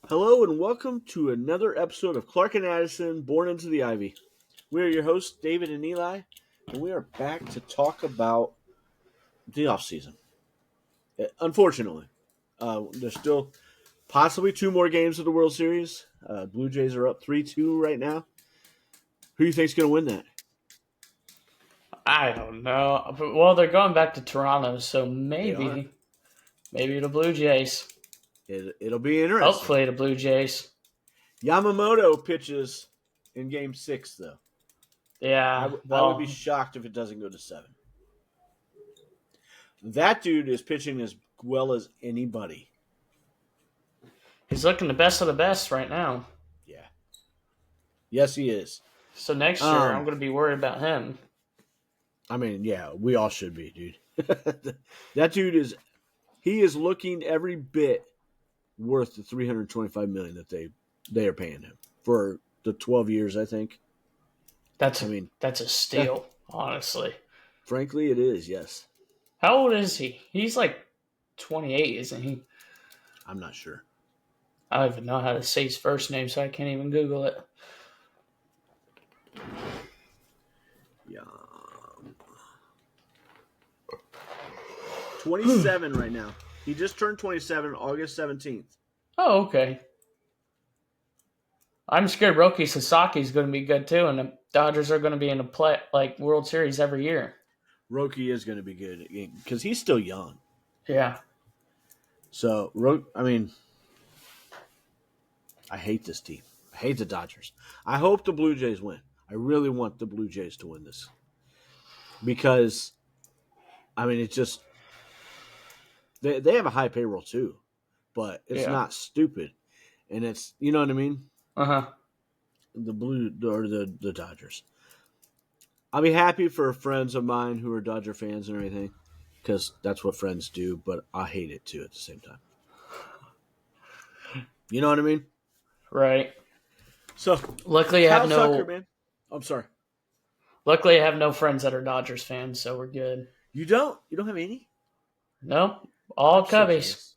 Hello and welcome to another episode of Clark and Addison, Born into the Ivy. We are your hosts, David and Eli, and we are back to talk about the offseason. Unfortunately, there's still possibly two more games of the World Series. Blue Jays are up 3-2 right now. Who do you think's going to win that? I don't know. Well, they're going back to Toronto, so They are. maybe the Blue Jays. It'll be interesting. Hopefully the Blue Jays. Yamamoto pitches in Game 6, though. Yeah, I would be shocked if it doesn't go to 7. That dude is pitching as well as anybody. he's looking the best of the best right now. Yeah. Yes, he is. So next year, I'm going to be worried about him. I mean, yeah, we all should be, dude. That dude is looking every bit worth the $325 million that they are paying him for the 12 years, I think. That's a steal, honestly. Frankly, it is, yes. How old is he? He's like 28, isn't he? I'm not sure. I don't even know how to say his first name, so I can't even Google it. Yeah. 27 right now. He just turned 27 August 17th. Oh, okay. I'm scared Roki Sasaki's going to be good too, and the Dodgers are going to be in a World Series every year. Roki is going to be good because he's still young. Yeah. So, I hate this team. I hate the Dodgers. I hope the Blue Jays win. I really want the Blue Jays to win this. Because, it's just they have a high payroll too, but it's not stupid. And it's, you know what I mean? Uh-huh. The Dodgers. I'll be happy for friends of mine who are Dodger fans and everything because that's what friends do, but I hate it too at the same time. You know what I mean? Right. So, luckily I have no Tucker, man. I'm sorry. Luckily I have no friends that are Dodgers fans, so we're good. You don't? You don't have any? No. All Cubbies.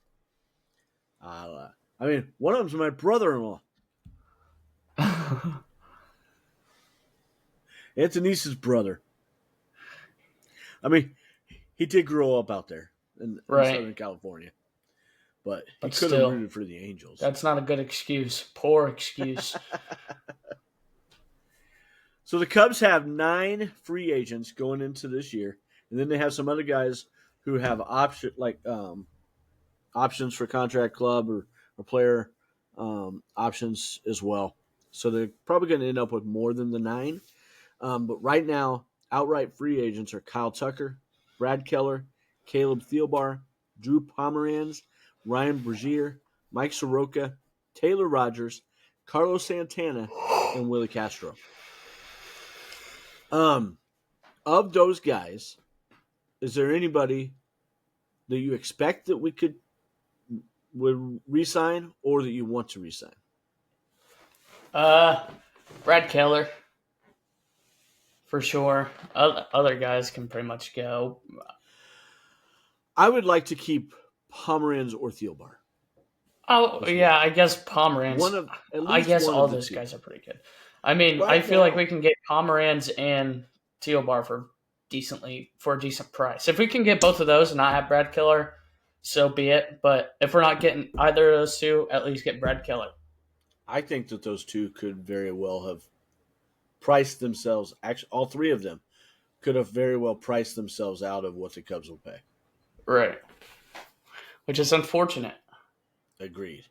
One of them's my brother-in-law. Anthony's brother. He did grow up out there in Southern California. But he could have rooted for the Angels. That's not a good excuse. Poor excuse. So the Cubs have 9 free agents going into this year. And then they have some other guys who have options for contract club or player options as well. So they're probably going to end up with more than the 9. But right now, outright free agents are Kyle Tucker, Brad Keller, Caleb Thielbar, Drew Pomeranz, Ryan Brazier, Mike Soroka, Taylor Rogers, Carlos Santana, and Willie Castro. Of those guys, is there anybody that you expect that would re-sign or that you want to re-sign? Brad Keller. For sure. Other guys can pretty much go. I would like to keep Pomeranz or Thielbar. Oh, yeah, I guess Pomeranz. I guess all those guys are pretty good. I feel like we can get Pomeranz and Thielbar for a decent price. If we can get both of those and not have Brad Keller, so be it. But if we're not getting either of those two, at least get Brad Keller. I think that those two could very well have priced themselves. Actually, all 3 of them could have very well priced themselves out of what the Cubs will pay. Right. Which is unfortunate. Agreed.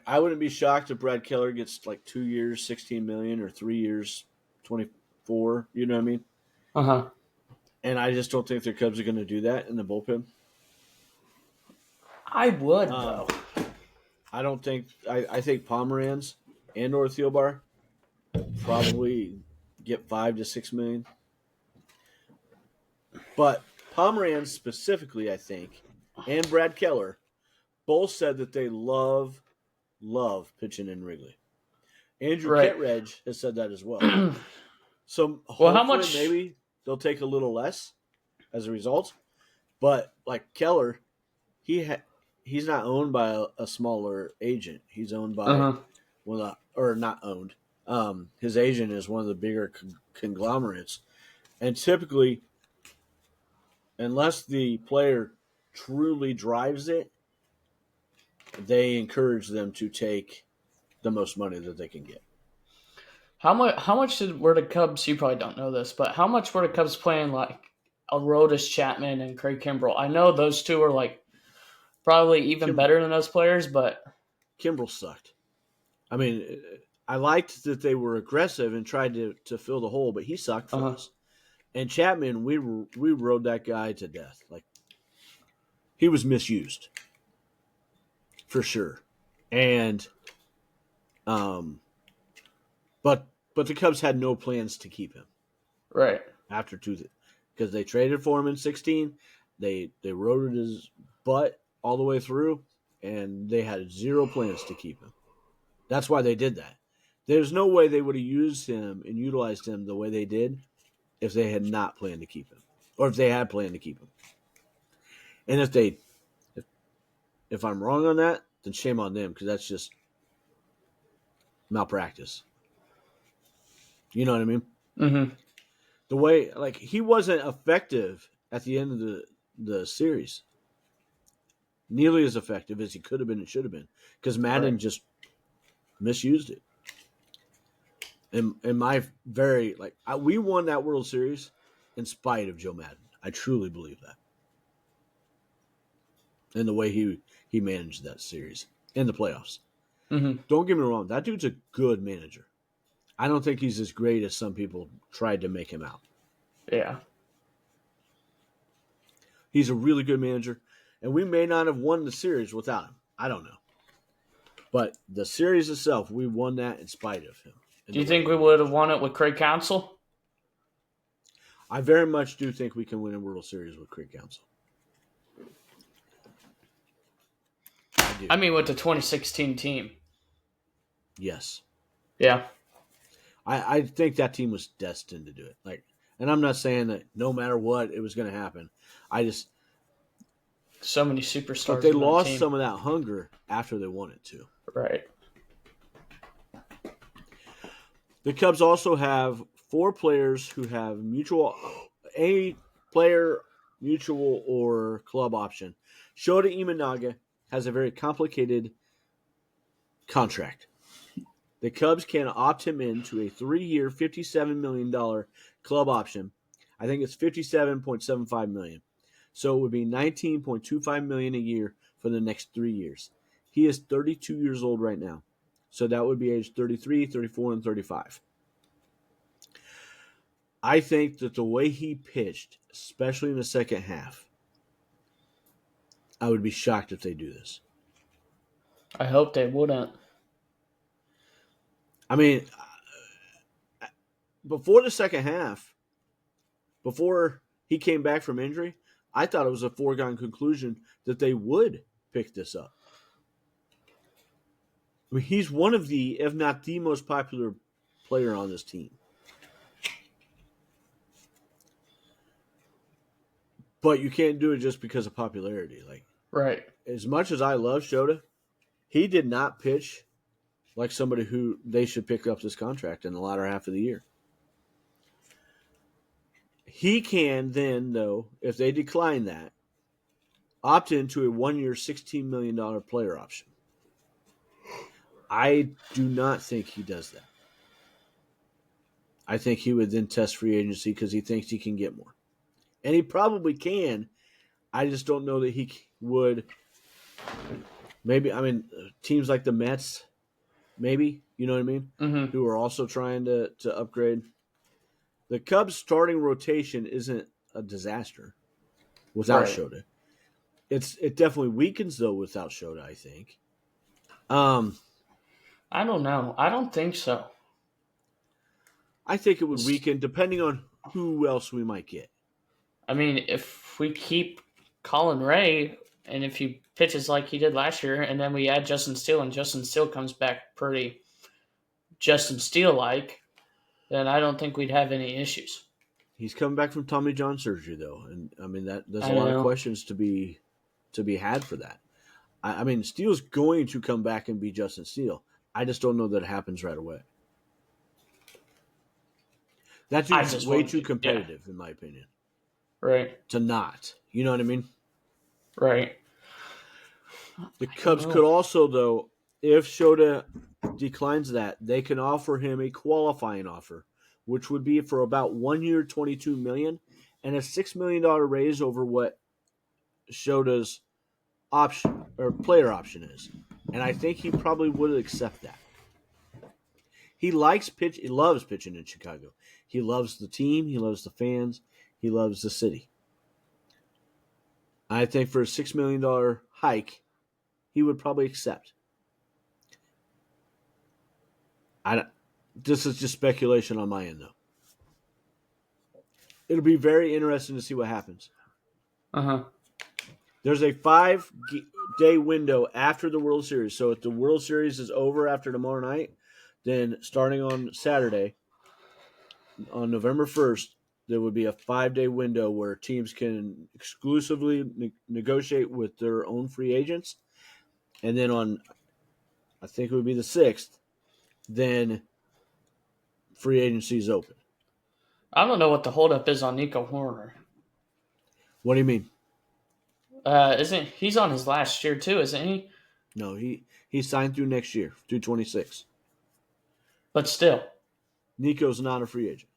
I wouldn't be shocked if Brad Keller gets 2 years, $16 million, or 3 years, $24. You know what I mean? Uh-huh. And I just don't think the Cubs are going to do that in the bullpen. I would, though. I don't think – I think Pomeranz and or Thielbar probably get $5 to $6 million. But Pomeranz specifically, I think, and Brad Keller both said that they love pitching in Wrigley. Andrew Kittredge has said that as well. So how much? Maybe they'll take a little less as a result. But like Keller, he he's not owned by a smaller agent. He's owned by or not owned. His agent is one of the bigger conglomerates, and typically, unless the player truly drives it, they encourage them to take the most money that they can get. How much were the Cubs? You probably don't know this, but how much were the Cubs playing like Aroldis Chapman and Craig Kimbrel? I know those two are like probably even better than those players, but Kimbrel sucked. I mean, I liked that they were aggressive and tried to fill the hole, but he sucked for us. And Chapman, we rode that guy to death. Like, he was misused for sure. And but the Cubs had no plans to keep him. Right. After because they traded for him in 2016. They rode his butt all the way through, and they had zero plans to keep him. That's why they did that. There's no way they would have used him and utilized him the way they did if they had not planned to keep him, or if they had planned to keep him. And if I'm wrong on that, then shame on them, because that's just malpractice. You know what I mean? Mm-hmm. The way, like, he wasn't effective at the end of the series. Nearly as effective as he could have been and should have been, because Madden just misused it. In my very, like, we won that World Series in spite of Joe Madden. I truly believe that. And the way he managed that series in the playoffs. Mm-hmm. Don't get me wrong, that dude's a good manager. I don't think he's as great as some people tried to make him out. Yeah. He's a really good manager, and we may not have won the series without him. I don't know. But the series itself, we won that in spite of him. Do you think we would have won it with Craig Counsell? I very much do think we can win a World Series with Craig Counsell. I mean, with the 2016 team. Yes. Yeah. I think that team was destined to do it. Like, and I'm not saying that no matter what it was going to happen. I just so many superstars. But they lost some of that hunger after they won it too. Right. The Cubs also have 4 players who have a player mutual or club option. Shota Imanaga has a very complicated contract. The Cubs can opt him into a 3-year, $57 million club option. I think it's $57.75 million. So it would be $19.25 million a year for the next 3 years. He is 32 years old right now. So that would be age 33, 34, and 35. I think that the way he pitched, especially in the second half, I would be shocked if they do this. I hope they wouldn't. I mean, before the second half, before he came back from injury, I thought it was a foregone conclusion that they would pick this up. I mean, he's one of the, if not the most popular player on this team. But you can't do it just because of popularity. Like, right. As much as I love Shota, he did not pitch like somebody who they should pick up this contract in the latter half of the year. He can then, though, if they decline that, opt into a 1-year, $16 million player option. I do not think he does that. I think he would then test free agency because he thinks he can get more. And he probably can. I just don't know that he would. Maybe, I mean, teams like the Mets, maybe, you know what I mean? Mm-hmm. Who are also trying to upgrade. The Cubs' starting rotation isn't a disaster without Shota. It definitely weakens, though, without Shota, I think. I don't know. I don't think so. I think it would weaken depending on who else we might get. I mean, if we keep Colin Ray, and if he pitches like he did last year, and then we add Justin Steele, and Justin Steele comes back pretty Justin Steele-like, then I don't think we'd have any issues. He's coming back from Tommy John surgery, though, and I mean there's a lot of questions to be had for that. I mean, Steele's going to come back and be Justin Steele. I just don't know that it happens right away. That dude's way too competitive, in my opinion. Right. To not. You know what I mean? Right. The Cubs could also, though, if Shota declines that, they can offer him a qualifying offer, which would be for about 1 year, $22 million, and a $6 million raise over what Shota's option or player option is. And I think he probably would accept that. He likes pitch. He loves pitching in Chicago. He loves the team. He loves the fans. He loves the city. I think for a $6 million hike, he would probably accept. This is just speculation on my end, though. It'll be very interesting to see what happens. There's a 5-day window after the World Series. So if the World Series is over after tomorrow night, then starting on Saturday, on November 1st, there would be a 5-day window where teams can exclusively negotiate with their own free agents. And then on, I think it would be the 6th, then free agency is open. I don't know what the holdup is on Nico Hoerner. What do you mean? He's on his last year too, isn't he? No, he signed through next year, through 26. But still, Nico's not a free agent.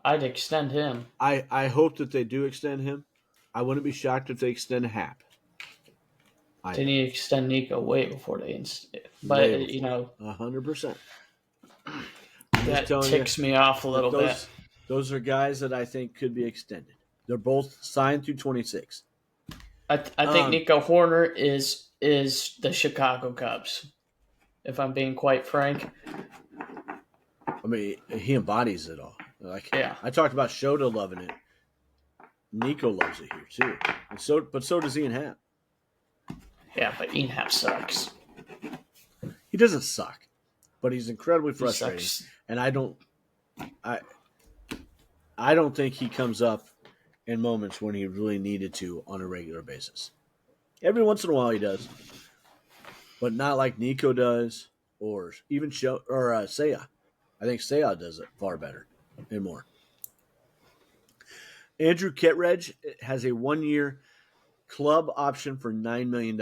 I'd extend him. I hope that they do extend him. I wouldn't be shocked if they extend Hap. They need to extend Nico way before they but 100%. That ticks me off a little bit. Those are guys that I think could be extended. They're both signed through 26. I think Nico Hoerner is the Chicago Cubs, if I'm being quite frank. I mean, he embodies it all. I talked about Shota loving it. Nico loves it here too, but so does Ian Happ. Yeah, but Ian Happ sucks. He doesn't suck, but he's incredibly frustrating, and I don't think he comes up in moments when he really needed to on a regular basis. Every once in a while he does, but not like Nico does, or even Seiya. I think Seiya does it far better and more. Andrew Kittredge has a 1-year club option for $9 million.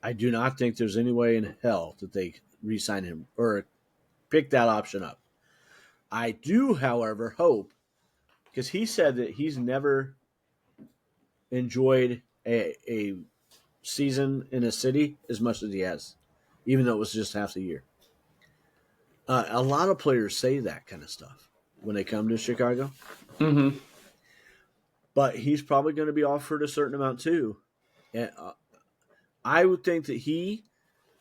I do not think there's any way in hell that they re-sign him or pick that option up. I do, however, hope, because he said that he's never enjoyed a season in a city as much as he has, even though it was just half the year. A lot of players say that kind of stuff when they come to Chicago. Mm-hmm. But he's probably going to be offered a certain amount too. And I would think that he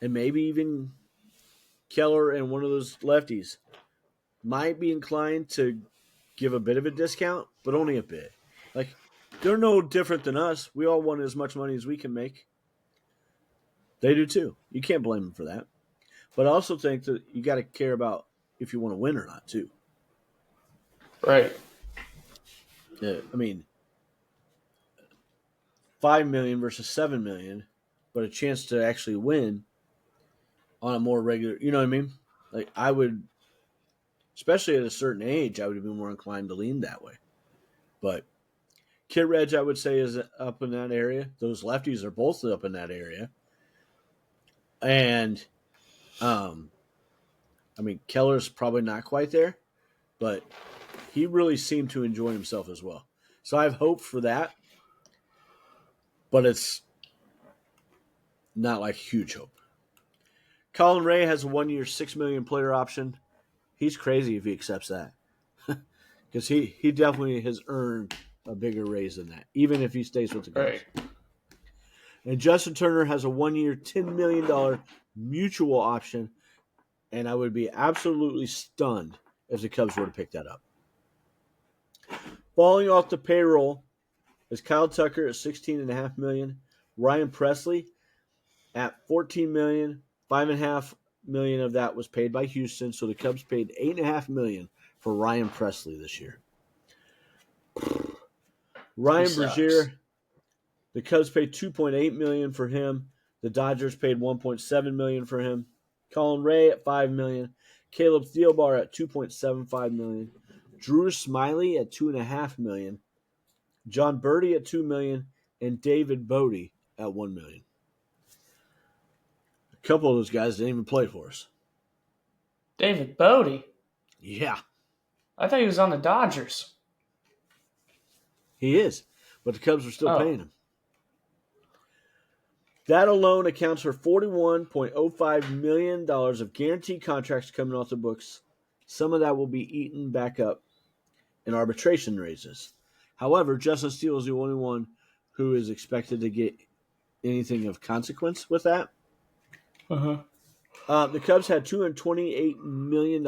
and maybe even Keller and one of those lefties might be inclined to give a bit of a discount, but only a bit. Like, they're no different than us. We all want as much money as we can make. They do too. You can't blame them for that. But I also think that you got to care about if you want to win or not too. Right. I mean, $5 million versus $7 million, but a chance to actually win on a more regular. You know what I mean? Like, I would, especially at a certain age, I would be more inclined to lean that way. But Kittredge, I would say, is up in that area. Those lefties are both up in that area. And, I mean, Keller's probably not quite there, but he really seemed to enjoy himself as well. So I have hope for that, but it's not like huge hope. Colin Ray has a 1-year, $6 million player option. He's crazy if he accepts that, because he definitely has earned a bigger raise than that, even if he stays with the Cubs. Right. And Justin Turner has a 1-year, $10 million mutual option, and I would be absolutely stunned if the Cubs were to pick that up. Falling off the payroll is Kyle Tucker at $16.5 million, Ryan Presley at $14 million. $5.5 million of that was paid by Houston, so the Cubs paid $8.5 million for Ryan Presley this year. Ryan Brazier The Cubs paid $2.8 million for him. The Dodgers paid $1.7 million for him. Colin Ray at $5 million. Caleb Thielbar at $2.75 million. Drew Smyly at $2.5 million. John Birdie at $2 million. And David Bodie at $1 million. A couple of those guys didn't even play for us. David Bodie? Yeah. I thought he was on the Dodgers. He is, but the Cubs are still paying him. That alone accounts for $41.05 million of guaranteed contracts coming off the books. Some of that will be eaten back up in arbitration raises. However, Justin Steele is the only one who is expected to get anything of consequence with that. The Cubs had $228 million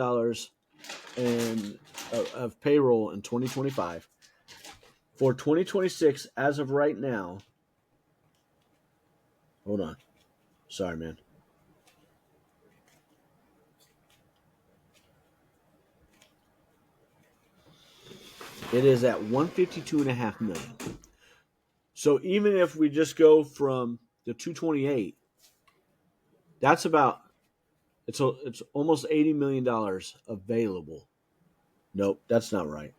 of payroll in 2025. For 2026, as of right now, hold on. Sorry, man. It is at $152.5 million. So even if we just go from the 228, that's about it's almost $80 million available. Nope, that's not right.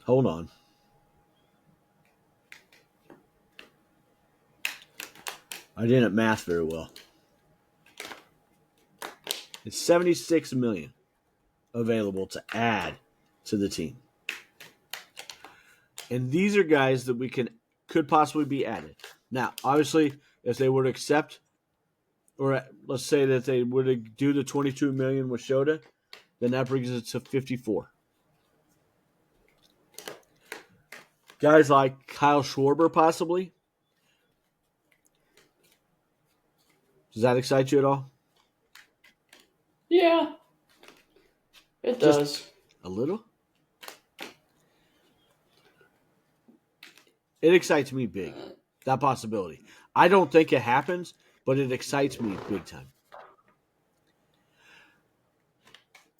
Hold on. I didn't math very well. It's $76 million available to add to the team. And these are guys that we could possibly be added. Now, obviously, if they were to accept, or let's say that they were to do the $22 million with Shota, then that brings it to 54. Guys like Kyle Schwarber, possibly. Does that excite you at all? Yeah, it does. Just a little? It excites me big, that possibility. I don't think it happens, but it excites me big time.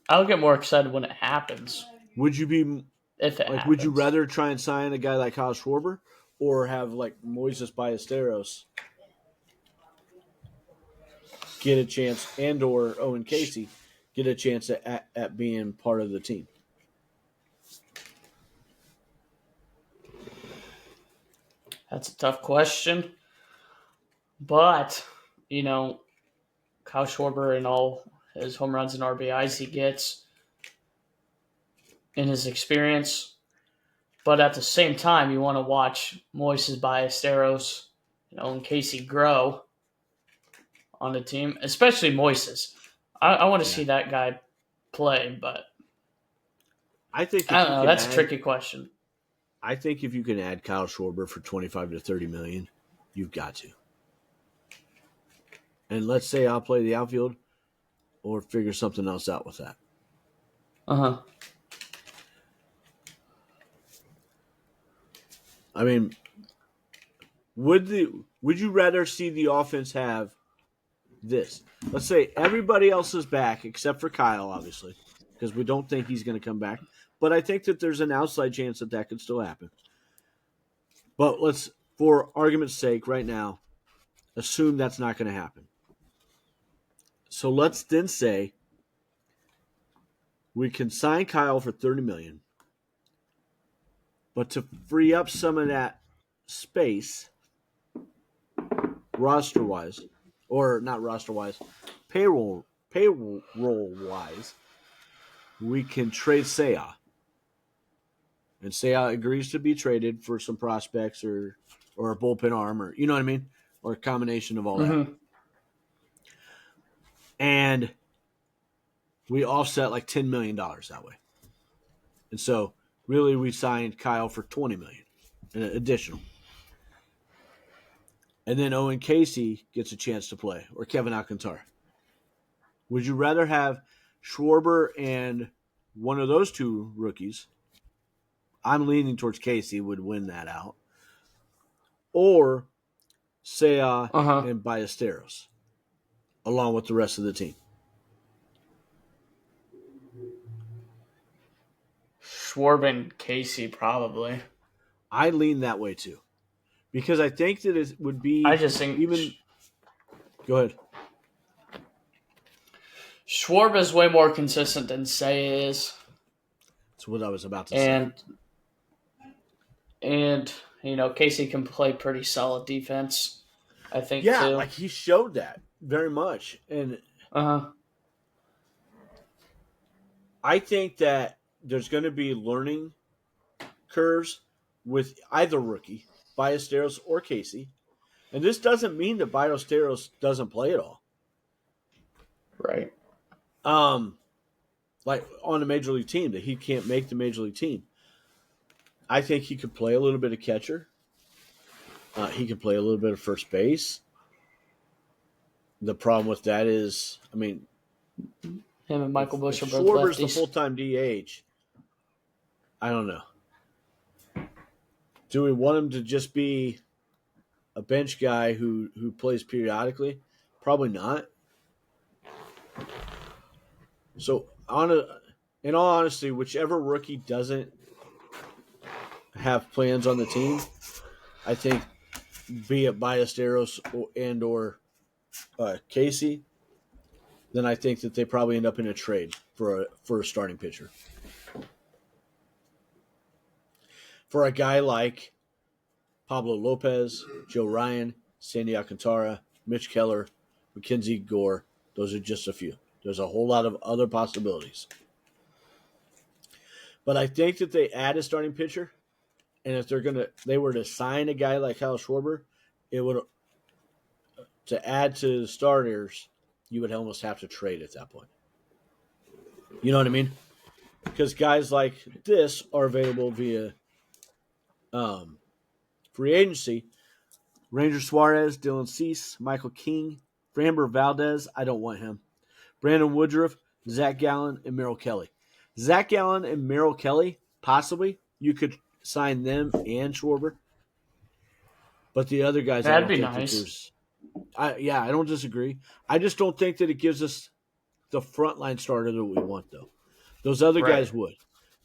I'll get more excited when it happens. Would you be if it happens? Would you rather try and sign a guy like Kyle Schwarber or have like Moises Ballesteros get a chance, and or Owen Casey get a chance at being part of the team? That's a tough question. But, Kyle Schwarber and all his home runs and RBIs he gets in his experience. But at the same time, you want to watch Moises Ballesteros and Casey grow on the team, especially Moises. I want to see that guy play, but I think I don't know. That's a tricky question. I think if you can add Kyle Schwarber for $25 to $30 million, you've got to. And let's say I'll play the outfield or figure something else out with that. I mean, would you rather see the offense have this? Let's say everybody else is back except for Kyle, obviously, because we don't think he's going to come back. But I think that there's an outside chance that could still happen. But let's, for argument's sake, right now, assume that's not going to happen. So let's then say we can sign Kyle for $30 million, but to free up some of that space, roster-wise, or not roster-wise, payroll-wise, we can trade Seiya. And Seiya agrees to be traded for some prospects or a bullpen arm, or you know what I mean? Or a combination of all that. And we offset like $10 million that way. And so really we signed Kyle for $20 million additional. And then Owen Casey gets a chance to play, or Kevin Alcantara. Would you rather have Schwarber and one of those two rookies? I'm leaning towards Casey would win that out. Or Seiya and Ballesteros, along with the rest of the team. Schwarber and Casey, probably. I lean that way too. Because I think that it would be. I just think even. Go ahead. Schwarber is way more consistent than Say is. That's what I was about to say. And Casey can play pretty solid defense. I think. Yeah, too. like he showed that very much, and I think that there's going to be learning curves with either rookie, Ballesteros or Casey. And this doesn't mean that Ballesteros doesn't play at all. Right. Like on a major league team, that he can't make the major league team. I think he could play a little bit of catcher. He can play a little bit of first base. The problem with that is, I mean, him and Michael Busch are both Schwarber's lefties. The full-time DH. I don't know. Do we want him to just be a bench guy who plays periodically? Probably not. So, in all honesty, whichever rookie doesn't have plans on the team, I think, be it Ballesteros or Casey, then I think that they probably end up in a trade for a starting pitcher. For a guy like Pablo Lopez, Joe Ryan, Sandy Alcantara, Mitch Keller, Mackenzie Gore, those are just a few. There's a whole lot of other possibilities. But I think that they add a starting pitcher, and if they were to sign a guy like Kyle Schwarber, it would, to add to the starters, you would almost have to trade at that point. You know what I mean? Because guys like this are available via free agency. Ranger Suarez, Dylan Cease, Michael King, Framber Valdez, I don't want him. Brandon Woodruff, Zach Gallen, and Merrill Kelly. Zach Gallen and Merrill Kelly, possibly, you could sign them and Schwarber. But the other guys, that'd be nice. I don't disagree. I just don't think that it gives us the frontline starter that we want, though. Those other guys would.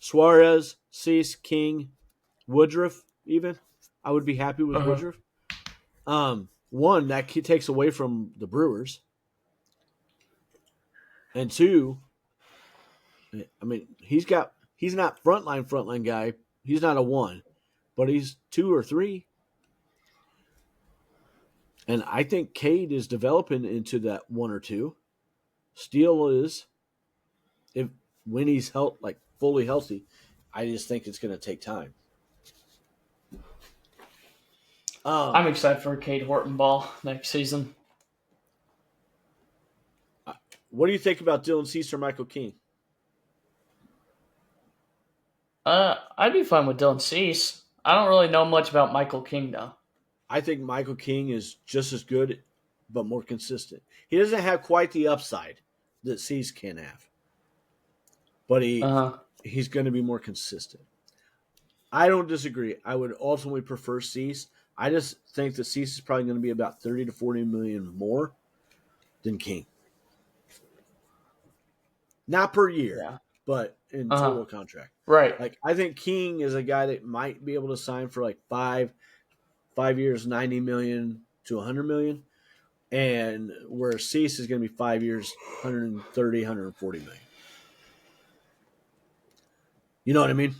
Suarez, Cease, King, Woodruff, even. I would be happy with Woodruff. One, that takes away from the Brewers. And two, I mean, he's not frontline guy. He's not a one, but he's 2 or 3. And I think Cade is developing into that 1 or 2. Steele is, when he's fully healthy. I just think it's going to take time. I'm excited for Cade Horton ball next season. What do you think about Dylan Cease or Michael King? I'd be fine with Dylan Cease. I don't really know much about Michael King, though. I think Michael King is just as good, but more consistent. He doesn't have quite the upside that Cease can have, but he's going to be more consistent. I don't disagree. I would ultimately prefer Cease. I just think that Cease is probably going to be about 30 to 40 million more than King. Not per year, but in total contract. Right. Like, I think King is a guy that might be able to sign for like 5 years, 90 million to 100 million. And where Cease is going to be 5 years, 130, 140 million. You know what I mean?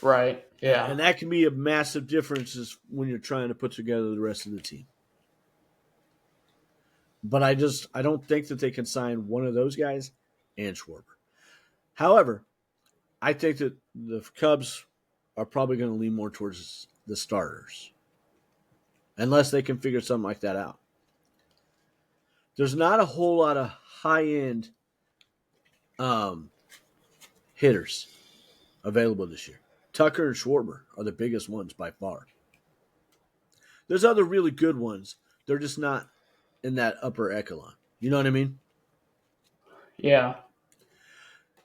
Right. Yeah. And that can be a massive difference when you're trying to put together the rest of the team. But I don't think that they can sign one of those guys and Schwarber. However, I think that the Cubs are probably going to lean more towards the starters. Unless they can figure something like that out. There's not a whole lot of high-end hitters available this year. Tucker and Schwarber are the biggest ones by far. There's other really good ones. They're just not in that upper echelon. You know what I mean? Yeah.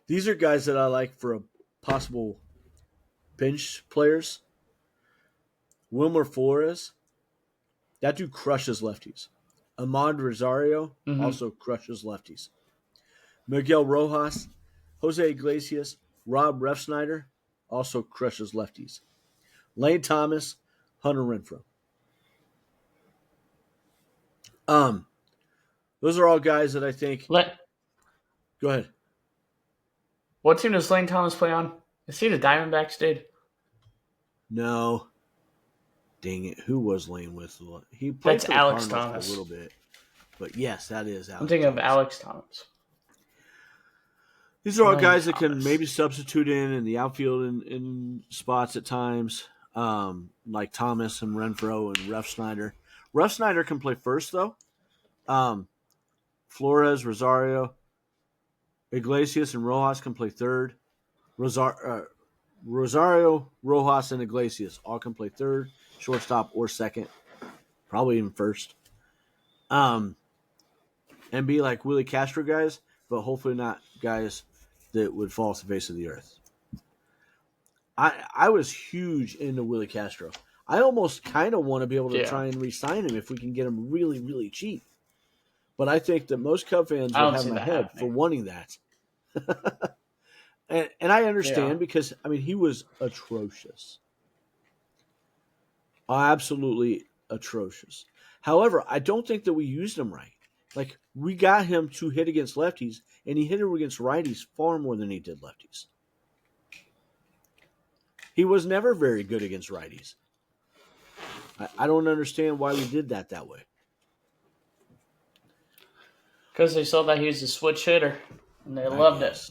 These are guys that I like for a possible bench players. Wilmer Flores. That dude crushes lefties. Ahmad Rosario also crushes lefties. Miguel Rojas, Jose Iglesias, Rob Refsnyder also crushes lefties. Lane Thomas, Hunter Renfroe. Those are all guys that I think. Go ahead. What team does Lane Thomas play on? Is he the Diamondbacks, dude? No. Dang it. Who was Lane with? He played That's for the Alex Cardinals Thomas for a little bit. But yes, that is Alex I'm thinking Thomas. of Alex Thomas. These are all guys that can maybe substitute in the outfield in spots at times, like Thomas and Renfroe and Refsnyder. Refsnyder can play first, though. Flores, Rosario, Iglesias, and Rojas can play third. Rosario, Rojas, and Iglesias all can play third, shortstop, or second. Probably even first. And be like Willie Castro guys, but hopefully not guys that would fall off the face of the earth. I was huge into Willie Castro. I almost kind of want to be able to try and re-sign him if we can get him really, really cheap. But I think that most Cub fans would have my head for wanting that. and I understand because, I mean, he was atrocious. Absolutely atrocious. However, I don't think that we used him right. Like, we got him to hit against lefties, and he hit him against righties far more than he did lefties. He was never very good against righties. I don't understand why we did that way. Because they saw that he was a switch hitter, and they loved it.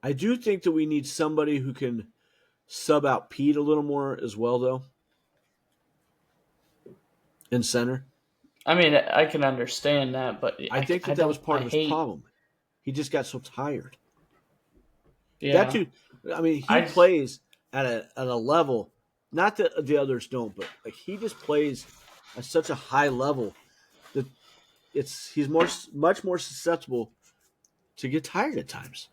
I do think that we need somebody who can sub out Pete a little more as well, though. In center. I mean, I can understand that, but I think that was part of his problem. He just got so tired. Yeah. That too. I mean, he plays at a level. Not that the others don't, but like he just plays at such a high level that he's much more susceptible to get tired at times.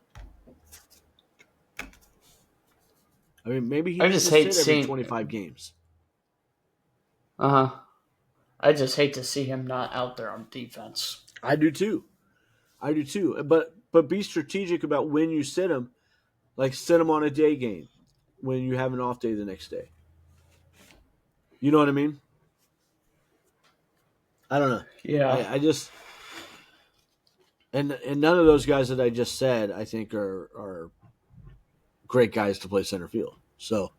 I mean, maybe he just hate every 25 games. I just hate to see him not out there on defense. I do too. But be strategic about when you sit him. Like sit him on a day game when you have an off day the next day. You know what I mean? I don't know. Yeah. I just and none of those guys that I just said I think are great guys to play center field. So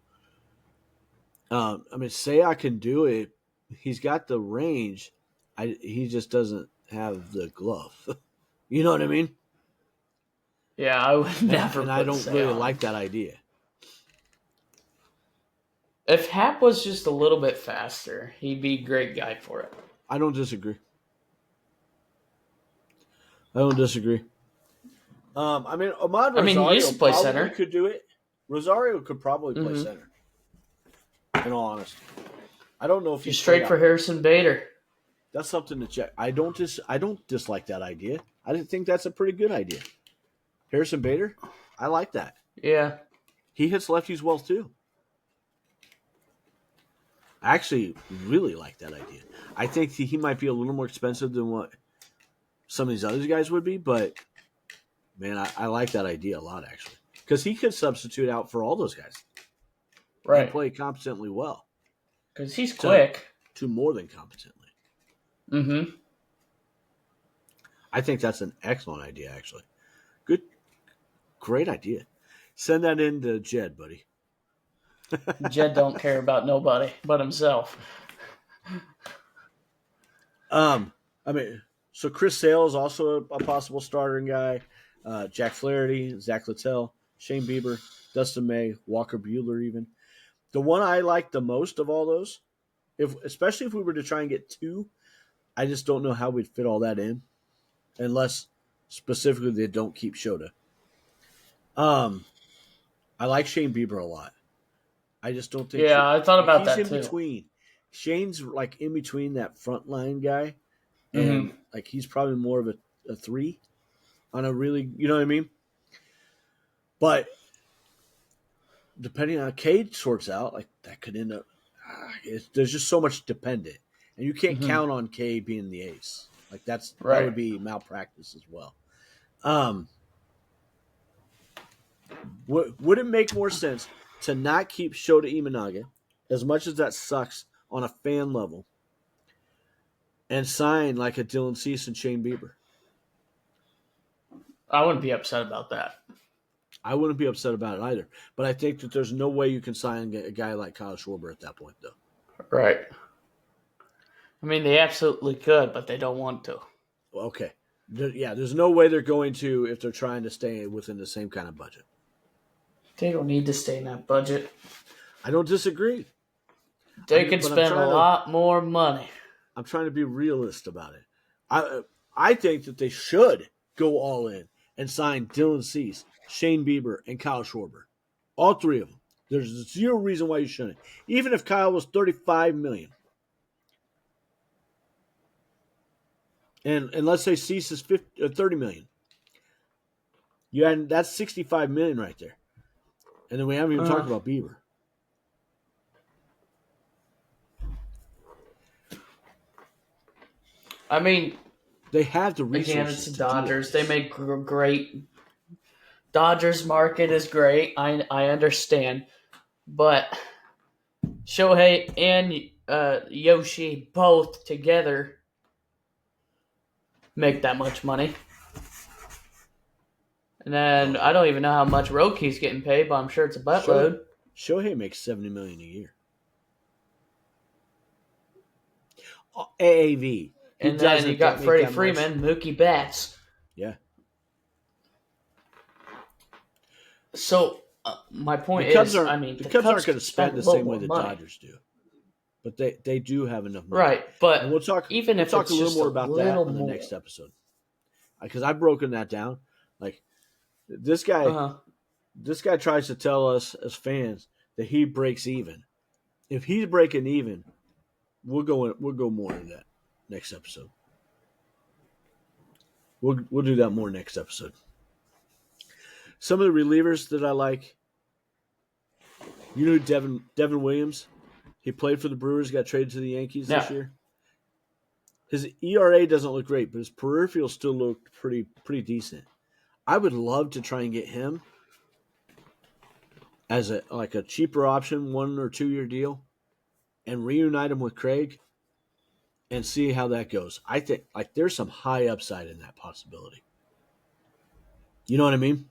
I mean, Seiya can do it. He's got the range. He just doesn't have the glove. You know what I mean? Yeah, I would never. And I don't really like that idea. If Hap was just a little bit faster, he'd be a great guy for it. I don't disagree. I mean, Ahmad Rosario he used to play center. Could do it. Rosario could probably play center. In all honesty, I don't know if he's straight for Harrison Bader. That's something to check. I don't dislike that idea. I think that's a pretty good idea. Harrison Bader, I like that. Yeah, he hits lefties well too. I actually really like that idea. I think he might be a little more expensive than what some of these other guys would be, but man, I like that idea a lot actually, because he could substitute out for all those guys, right? And play competently well, because he's quick. To more than competently. Mm-hmm. I think that's an excellent idea, actually. Great idea. Send that in to Jed, buddy. Jed don't care about nobody but himself. I mean, so Chris Sale is also a possible starting guy. Jack Flaherty, Zach Littell, Shane Bieber, Dustin May, Walker Buehler even. The one I like the most of all those, especially if we were to try and get two, I just don't know how we'd fit all that in unless specifically they don't keep Shota. I like Shane Bieber a lot. I just don't think. Yeah, I thought about that too. He's in between. Shane's like in between that front line guy, and like he's probably more of a 3 on a really, you know what I mean? But depending on how Cade sorts out, like that could end up. There's just so much dependent, and you can't count on Cade being the ace. Like that would be malpractice as well. Would it make more sense to not keep Shota Imanaga, as much as that sucks on a fan level, and sign like a Dylan Cease and Shane Bieber. I wouldn't be upset about that. I wouldn't be upset about it either. But I think that there's no way you can sign a guy like Kyle Schwarber at that point, though. Right. I mean, they absolutely could, but they don't want to. Okay. There's no way they're going to if they're trying to stay within the same kind of budget. They don't need to stay in that budget. I don't disagree. They could spend a lot more money. I'm trying to be realist about it. I think that they should go all in and sign Dylan Cease, Shane Bieber, and Kyle Schwarber. All three of them. There's zero reason why you shouldn't. Even if Kyle was $35 million. And let's say Cease is $30 million. That's $65 million right there. And then we haven't even talked about Bieber. I mean, they have the resources. Again, it's the Dodgers. They make great. Dodgers market is great. I understand, but Shohei and Yoshi both together make that much money. And then I don't even know how much Roki's getting paid, but I'm sure it's a buttload. Shohei makes $70 million a year. AAV. And then you got Freddie Freeman, Mookie Betts. Yeah. So my point is, the Cubs aren't going to spend the same way the Dodgers do, but they do have enough money. Right, but and we'll talk a little more about that in the next episode, because I've broken that down. Like this guy tries to tell us as fans that he breaks even. If he's breaking even, we'll go more into that next episode. We'll do that more next episode. Some of the relievers that I like, you know, Devin Williams. He played for the Brewers, got traded to the Yankees this year. His ERA doesn't look great, but his peripheral still looked pretty decent. I would love to try and get him as a cheaper option, 1 or 2 year deal, and reunite him with Craig and see how that goes. I think there's some high upside in that possibility. You know what I mean?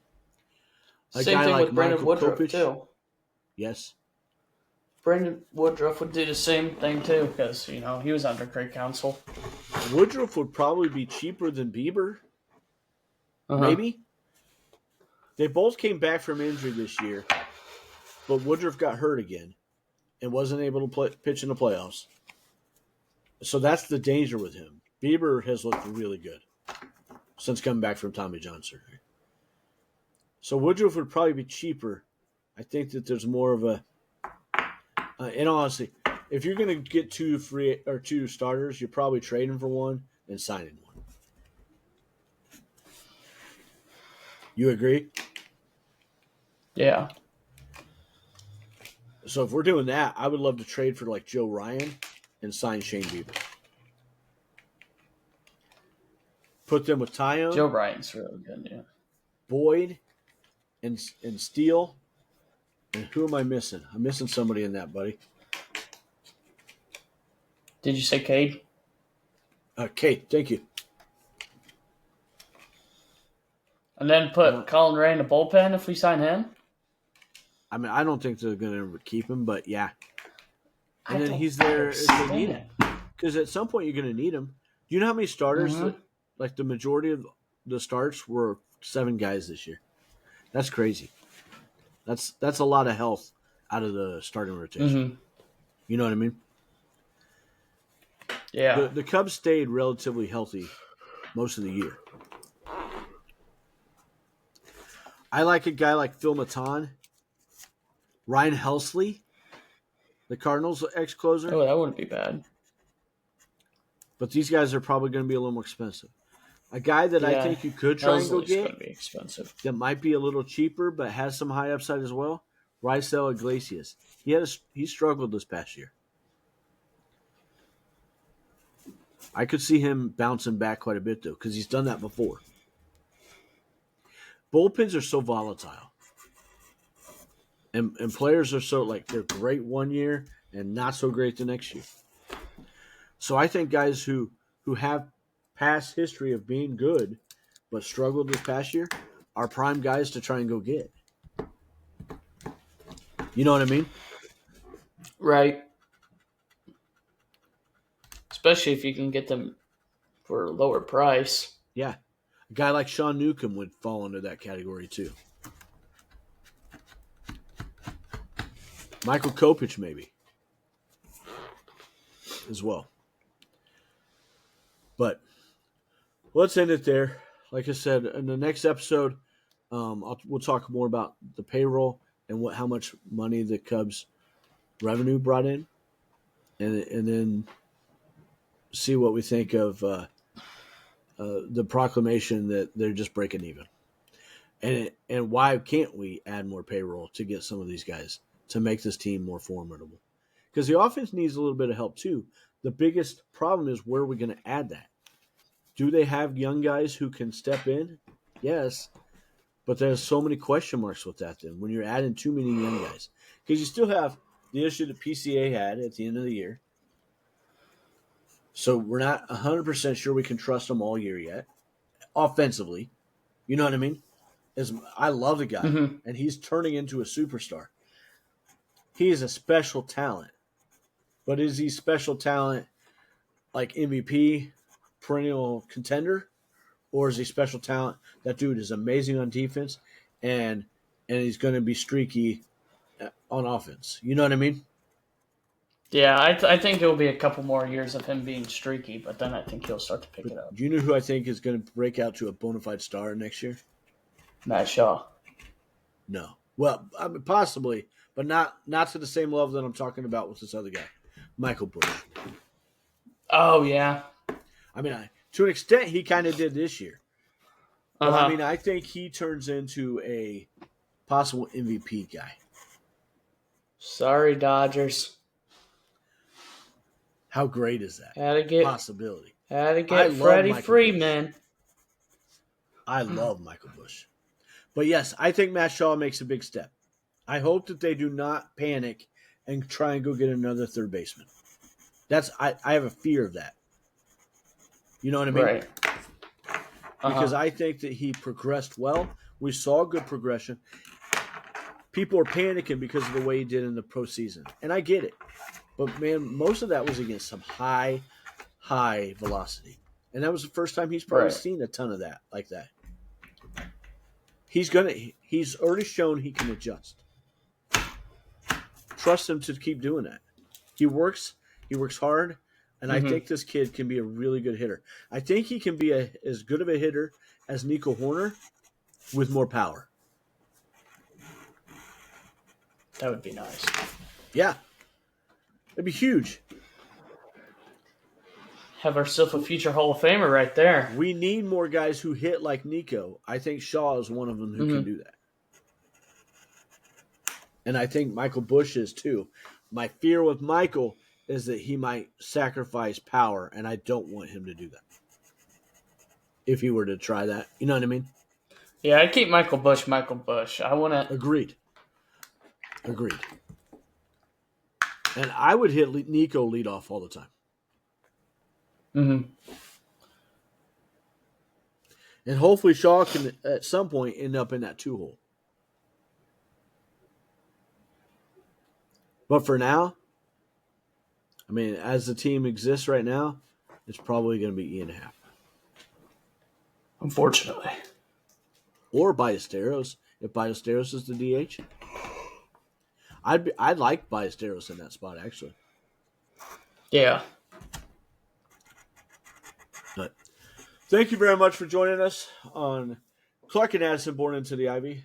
Same thing with Brandon Woodruff, too. Yes. Brandon Woodruff would do the same thing, too, because, he was under Craig Counsell. Woodruff would probably be cheaper than Bieber. Maybe. They both came back from injury this year, but Woodruff got hurt again and wasn't able to pitch in the playoffs. So that's the danger with him. Bieber has looked really good since coming back from Tommy John surgery. So Woodruff would probably be cheaper. I think that there's more of a and honestly, if you're going to get 2 starters, you're probably trading for one and signing one. You agree? Yeah. So if we're doing that, I would love to trade for like Joe Ryan and sign Shane Bieber. Put them with Taillon. Joe Ryan's really good, yeah. Boyd and Steele. And who am I missing? I'm missing somebody in that, buddy. Did you say Cade? Cade, thank you. And then put Colin Ray in the bullpen if we sign him? I mean, I don't think they're going to keep him, but yeah. And then he's there if they need him. Because at some point you're going to need him. Do you know how many starters, like the majority of the starts were 7 guys this year? That's crazy. That's a lot of health out of the starting rotation. You know what I mean? Yeah. The Cubs stayed relatively healthy most of the year. I like a guy like Phil Maton, Ryan Helsley, the Cardinals ex-closer. Oh, that wouldn't be bad. But these guys are probably going to be a little more expensive. A guy that I think you could try and go get going to be expensive. That might be a little cheaper but has some high upside as well, Raisel Iglesias. He struggled this past year. I could see him bouncing back quite a bit, though, because he's done that before. Bullpens are so volatile. And players are so, they're great one year and not so great the next year. So I think guys who who have past history of being good but struggled this past year are prime guys to try and go get. You know what I mean? Right. Especially if you can get them for a lower price. Yeah. A guy like Sean Newcomb would fall into that category too. Michael Kopech maybe as well. But let's end it there. Like I said, in the next episode, we'll talk more about the payroll and how much money the Cubs revenue brought in, and then see what we think of the proclamation that they're just breaking even, and why can't we add more payroll to get some of these guys to make this team more formidable? Because the offense needs a little bit of help too. The biggest problem is where are we going to add that? Do they have young guys who can step in? Yes. But there's so many question marks with that then when you're adding too many young guys. Because you still have the issue that PCA had at the end of the year. So we're not 100% sure we can trust them all year yet. Offensively. You know what I mean? I love the guy. Mm-hmm. And he's turning into a superstar. He is a special talent. But is he special talent like MVP, perennial contender? Or is he special talent? That dude is amazing on defense, and he's going to be streaky on offense. You know what I mean? Yeah, I think it will be a couple more years of him being streaky, but then I think he'll start to pick it up. Do you know who I think is going to break out to a bona fide star next year? Matt Shaw. No. Well, I mean, possibly, but not to the same level that I'm talking about with this other guy, Michael Busch. Oh, yeah. I mean, to an extent, he kind of did this year. But, I mean, I think he turns into a possible MVP guy. Sorry, Dodgers. How great is that? Had to get possibility. Had to get Freddie Freeman. I love Michael Busch. But, yes, I think Matt Shaw makes a big step. I hope that they do not panic and try and go get another third baseman. I have a fear of that. You know what I mean? Right. Because I think that he progressed well. We saw good progression. People are panicking because of the way he did in the postseason. And I get it. But, man, most of that was against some high velocity. And that was the first time he's probably seen a ton of that like that. He's already shown he can adjust. Trust him to keep doing that. He works hard. And I think this kid can be a really good hitter. I think he can be as good of a hitter as Nico Hoerner with more power. That would be nice. Yeah. That'd be huge. Have ourselves a future Hall of Famer right there. We need more guys who hit like Nico. I think Shaw is one of them who can do that. And I think Michael Busch is too. My fear with Michael is that he might sacrifice power, and I don't want him to do that. If he were to try that. You know what I mean? Yeah, I'd keep Michael Busch. I want to... Agreed. And I would hit Nico lead off all the time. Mm-hmm. And hopefully Shaw can, at some point, end up in that 2-hole. But for now, I mean, as the team exists right now, it's probably going to be Ian Happ. Unfortunately. Or Ballesteros, if Ballesteros is the DH. I'd like Ballesteros in that spot, actually. Yeah. But thank you very much for joining us on Clark and Addison Born into the Ivy.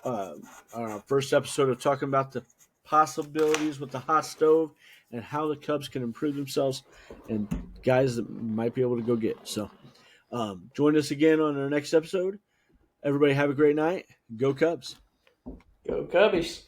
On our first episode of talking about the possibilities with the hot stove and how the Cubs can improve themselves and guys that might be able to go get. So join us again on our next episode. Everybody have a great night. Go Cubs. Go Cubbies.